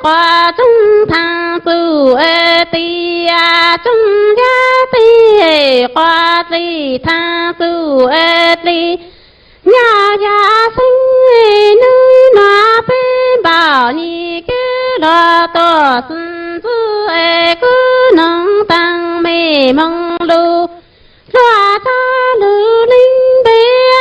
花中堂主地呀，中家地花地堂主地，呀呀生女那边保你个老多孙子个能当美梦路，抓他路林北啊。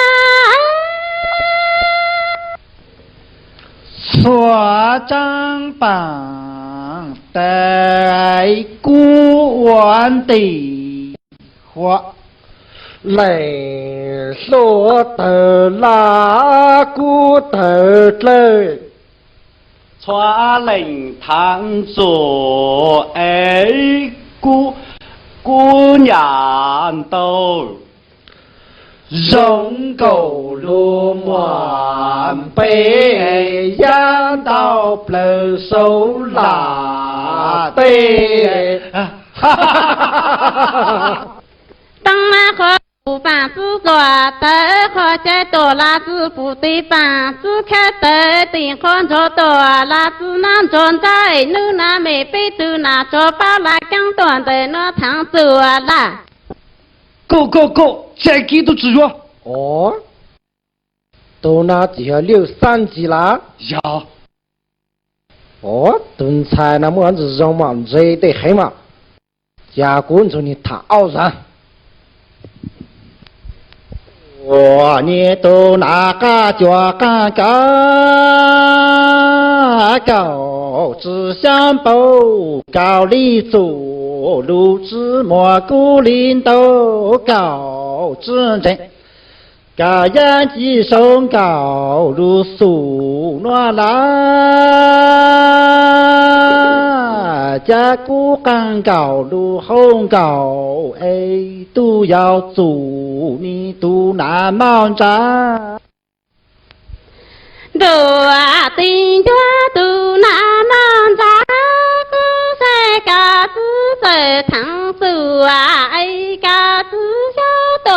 说张榜带古玩的话，来说的拉古的来，传令堂做姑娘都。人狗路满背，养到不手拉背。当然和不办子做得好在多拉子不对办子开得定看着多拉子难装在努那没被都拿着把拉刚断的那堂做啦。go，再给都制约。哦，都那底下6、3级啦。呀。哦，顿菜那么样子让嘛热得很嘛，加工从你他傲然。我你都那个脚干高，只想不高里走路芝麻古林都高之人，高人几声高路苏诺啦，加古干高路红高哎，都要走你都难忙着。都啊，定家都那忙着，古山高子在堂树啊，哎高子小多，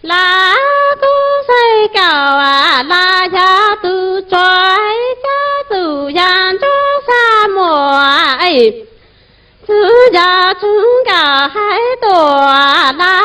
那古山高啊，那家都拽家都养着沙漠啊，哎，自家中高还多啊，那